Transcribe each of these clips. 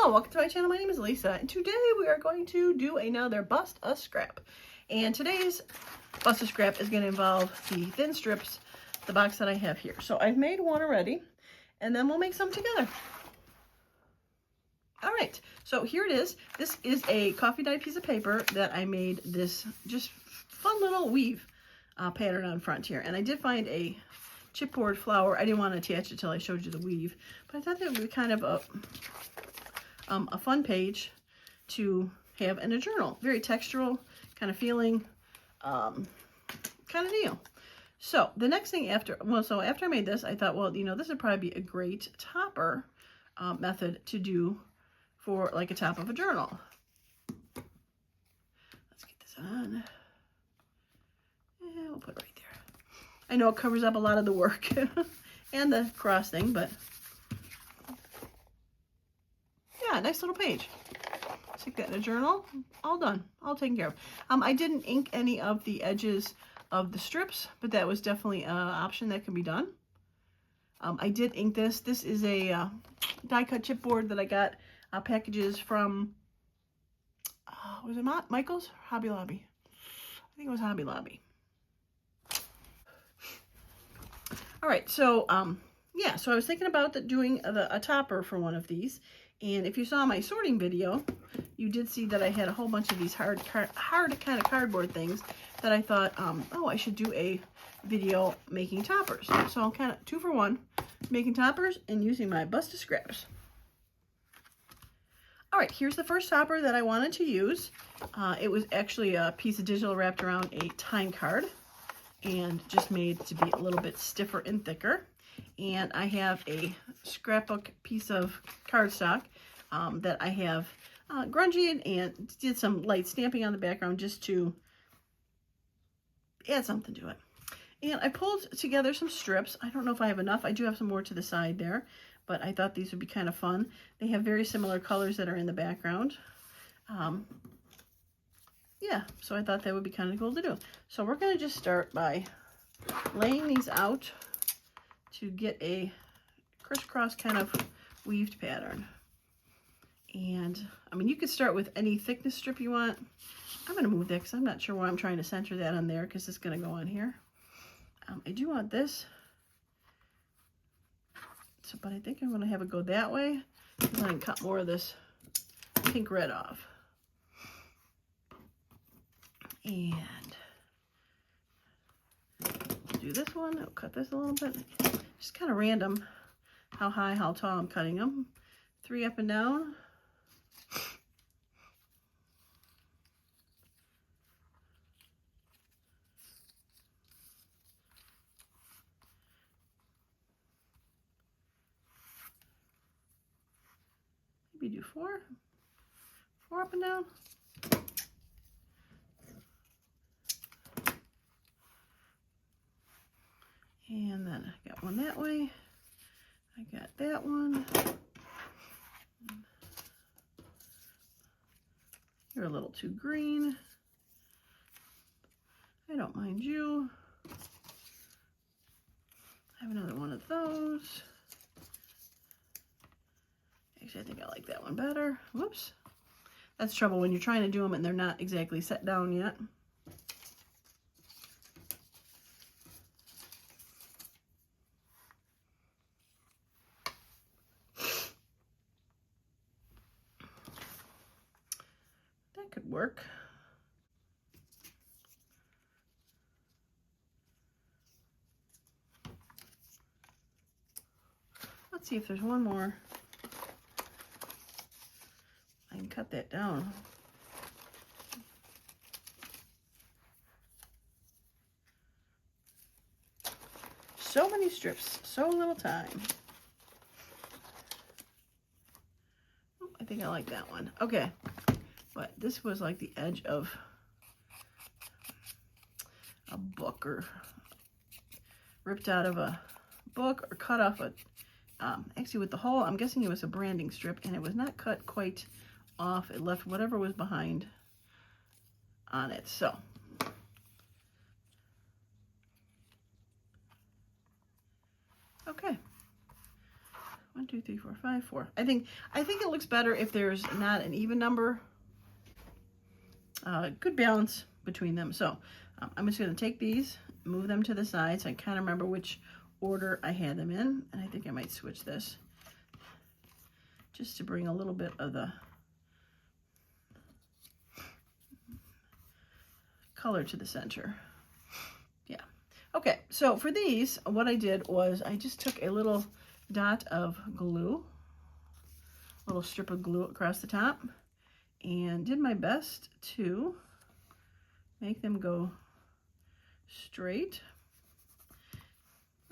Hello, welcome to my channel. My name is Lisa, and today we are going to do another Bust a Scrap. And today's Bust a Scrap is going to involve the thin strips, the box that I have here. So I've made one already, and then we'll make some together. All right, so here it is. This is a coffee dye piece of paper that I made this just fun little weave pattern on front here. And I did find a chipboard flower. I didn't want to attach it till I showed you the weave, but I thought that would be kind of a fun page to have in a journal. Very textural kind of feeling, kind of deal. So the next thing after I made this, I thought, well, you know, this would probably be a great topper method to do for like a top of a journal. Let's get this on. Yeah, we'll put it right there. I know it covers up a lot of the work and the cross thing, but yeah, nice little page. Stick that in a journal. All done. All taken care of. I didn't ink any of the edges of the strips, but that was definitely an option that can be done. I did ink this. This is a die cut chipboard that I got packages from, was it Michael's? Hobby Lobby. I think it was Hobby Lobby. All right, so yeah, so I was thinking about doing a topper for one of these. And if you saw my sorting video, you did see that I had a whole bunch of these hard kind of cardboard things that I thought, oh, I should do a video making toppers. So I'm kind of 2 for 1, making toppers and using my Bust a Scraps. All right, here's the first topper that I wanted to use. It was actually a piece of digital wrapped around a time card and just made to be a little bit stiffer and thicker. And I have a scrapbook piece of cardstock that I have grungied and did some light stamping on the background just to add something to it. And I pulled together some strips. I don't know if I have enough. I do have some more to the side there, but I thought these would be kind of fun. They have very similar colors that are in the background. Yeah, so I thought that would be kind of cool to do. So we're going to just start by laying these out to get a crisscross kind of weaved pattern. And I mean, you could start with any thickness strip you want. I'm going to move that because I'm not sure where I'm trying to center that on there because it's going to go on here. I do want this, so, but I think I'm going to have it go that way and then cut more of this pink red off. And do this one. I'll cut this a little bit. Just kind of random how high, how tall I'm cutting them. 3 up and down. Maybe do 4. 4 up and down. And then I got one that way. I got that one. You're a little too green. I don't mind you. I have another one of those. Actually, I think I like that one better. Whoops. That's trouble when you're trying to do them and they're not exactly set down yet. Could work. Let's see if there's one more. I can cut that down. So many strips, so little time. Oh, I think I like that one. Okay. But this was like the edge of a book, or ripped out of a book, or cut off a, actually with the hole, I'm guessing it was a branding strip, and it was not cut quite off. It left whatever was behind on it. So okay, 1, 2, 3, 4, 5, 4. I think it looks better if there's not an even number. Good balance between them. So I'm just going to take these, move them to the side so I kind of remember which order I had them in. And I think I might switch this just to bring a little bit of the color to the center. Yeah. Okay, so for these, what I did was I just took a little dot of glue, a little strip of glue across the top, and did my best to make them go straight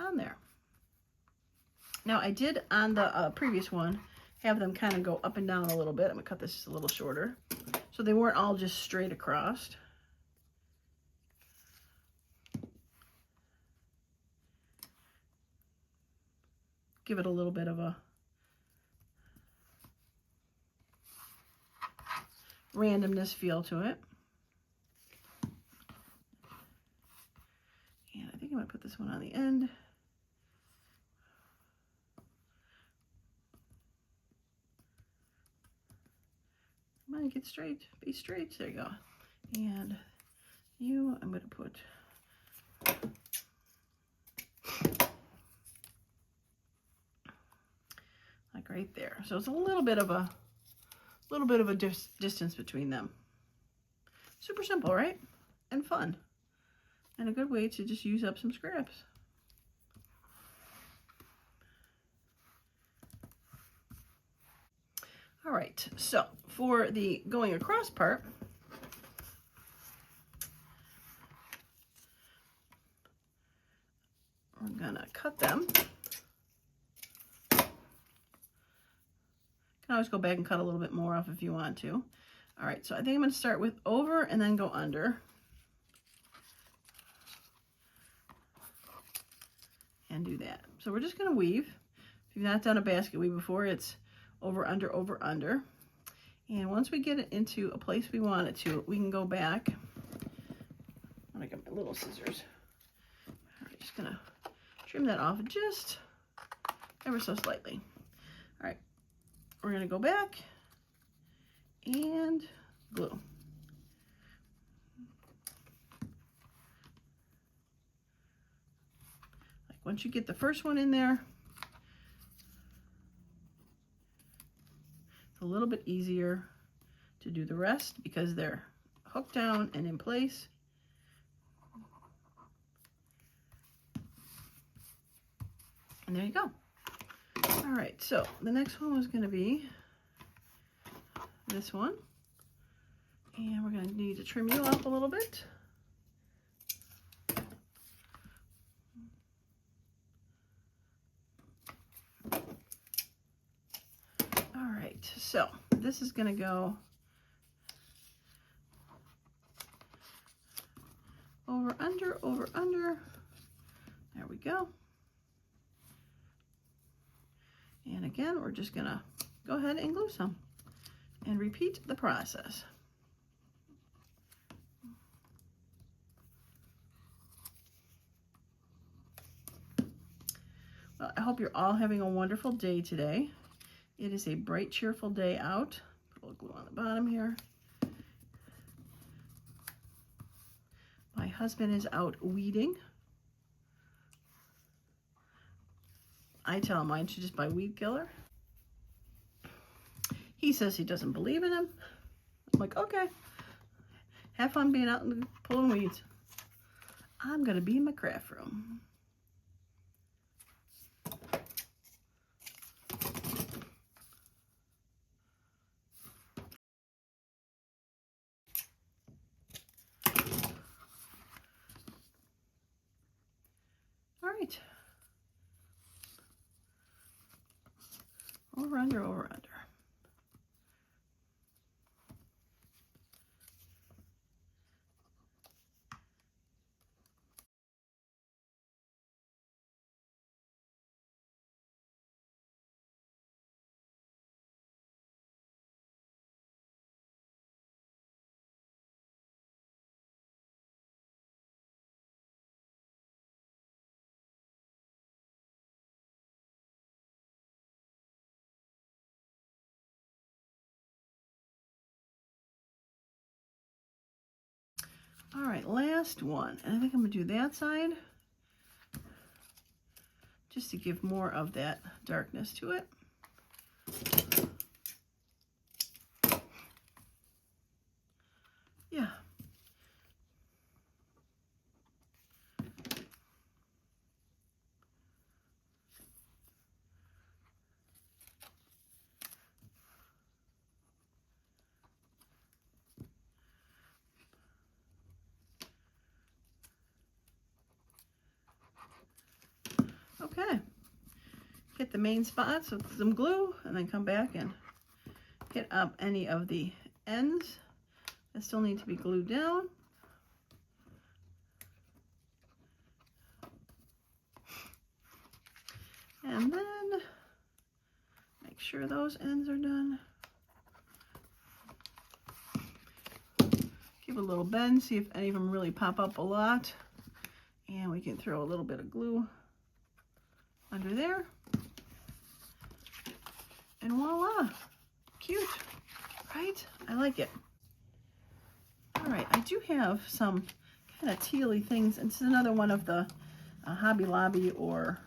on there. Now I did on the previous one have them kind of go up and down a little bit. I'm gonna cut this just a little shorter so they weren't all just straight across. Give it a little bit of a randomness feel to it. And I think I'm gonna put this one on the end. Come on, get straight, be straight, there you go. And you, I'm gonna put like right there. So it's a little bit of a distance between them. Super simple, right? And fun. And a good way to just use up some scraps. All right, so for the going across part, we're gonna cut them. You can always go back and cut a little bit more off if you want to. All right, so I think I'm gonna start with over and then go under. And do that. So we're just gonna weave. If you've not done a basket weave before, it's over, under, over, under. And once we get it into a place we want it to, we can go back. I'm gonna get my little scissors. All right, just gonna trim that off just ever so slightly. All right, we're gonna go back and glue. Like once you get the first one in there, it's a little bit easier to do the rest because they're hooked down and in place. And there you go. All right, so the next one was gonna be this one. And we're gonna need to trim you off a little bit. All right, so this is gonna go over, under, over, under. There we go. And again, we're just gonna go ahead and glue some and repeat the process. Well, I hope you're all having a wonderful day today. It is a bright, cheerful day out. Put a little glue on the bottom here. My husband is out weeding. I tell him I should just buy weed killer. He says he doesn't believe in him. I'm like, okay, have fun being out and pulling weeds. I'm gonna be in my craft room. All right. Over, under, over, under. All right, last one. And I think I'm gonna do that side just to give more of that darkness to it. Yeah. Okay. Hit the main spots with some glue and then come back and hit up any of the ends that still need to be glued down. And then make sure those ends are done. Give a little bend, see if any of them really pop up a lot. And we can throw a little bit of glue under there. And voila, cute, right? I like it. All right, I do have some kind of tealy things. And this is another one of the Hobby Lobby or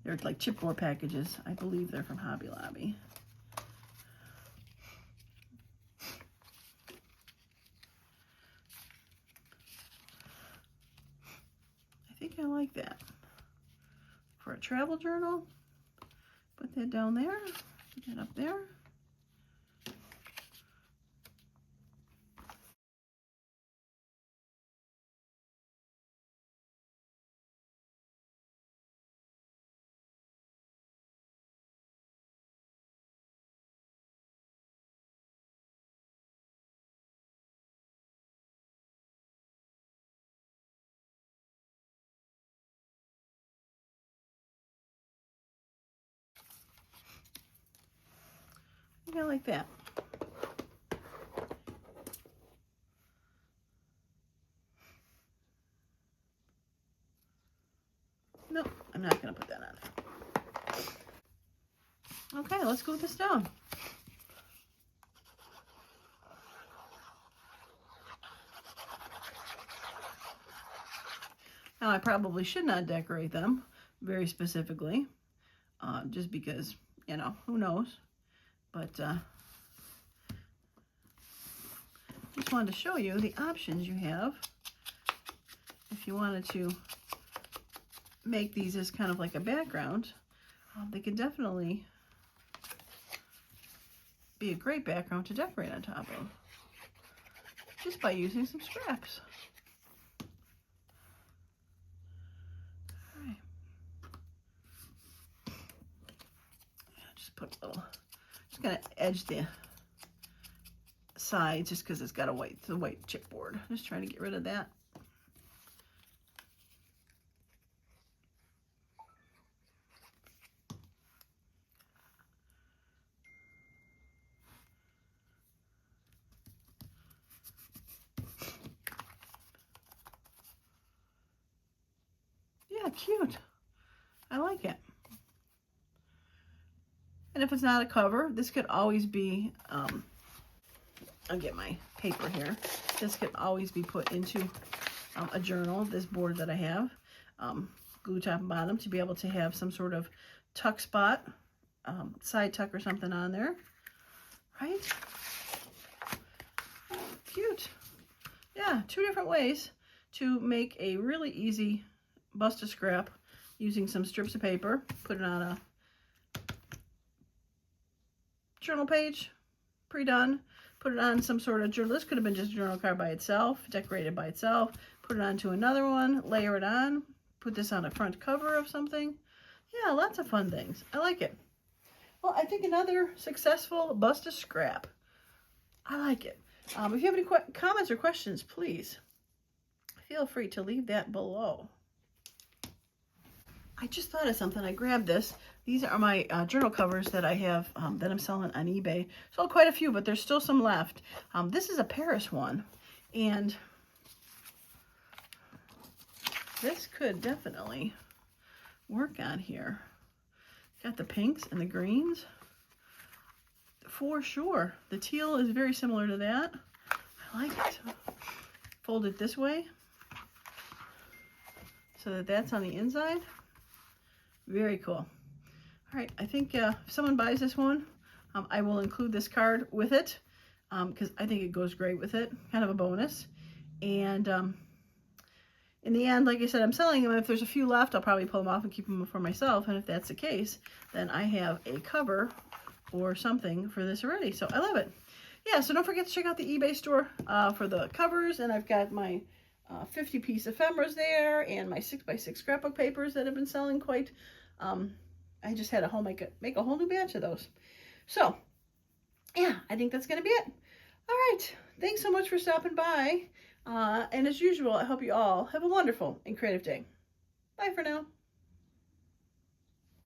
they're like chipboard packages. I believe they're from Hobby Lobby. I think I like that. For a travel journal, put that down there, put that up there. I think I like that. Nope, I'm not going to put that on. Okay, let's glue this down. Now, I probably should not decorate them very specifically, just because, you know, who knows. But just wanted to show you the options you have if you wanted to make these as kind of like a background. They can definitely be a great background to decorate on top of, just by using some scraps. All right. Just put a little, just gonna edge the sides just because it's got a white chipboard. Just trying to get rid of that. Yeah, cute. I like it. And if it's not a cover, this could always be, I'll get my paper here. This could always be put into a journal, this board that I have. Glue top and bottom to be able to have some sort of tuck spot, side tuck or something on there. Right? Cute. Yeah, two different ways to make a really easy bust a scrap using some strips of paper. Put it on a journal page, pre-done. Put it on some sort of journal. This could have been just a journal card by itself, decorated by itself. Put it onto another one, layer it on. Put this on a front cover of something. Yeah, lots of fun things. I like it. Well, I think another successful bust a scrap. I like it. If you have any comments or questions, please feel free to leave that below. I just thought of something. I grabbed this. These are my journal covers that I have that I'm selling on eBay. Sold quite a few, but there's still some left. This is a Paris one, and this could definitely work on here. Got the pinks and the greens. for sure. The teal is very similar to that. I like it. Fold it this way so that that's on the inside. Very cool. All right, I think if someone buys this one, I will include this card with it because I think it goes great with it. Kind of a bonus. And in the end, like I said, I'm selling them. If there's a few left, I'll probably pull them off and keep them for myself. And if that's the case, then I have a cover or something for this already. So I love it. Yeah, so don't forget to check out the eBay store for the covers. And I've got my 50-piece ephemeras there and my 6x6 scrapbook papers that have been selling quite. I just had a make a whole new batch of those. So, yeah, I think that's going to be it. All right. Thanks so much for stopping by. And as usual, I hope you all have a wonderful and creative day. Bye for now.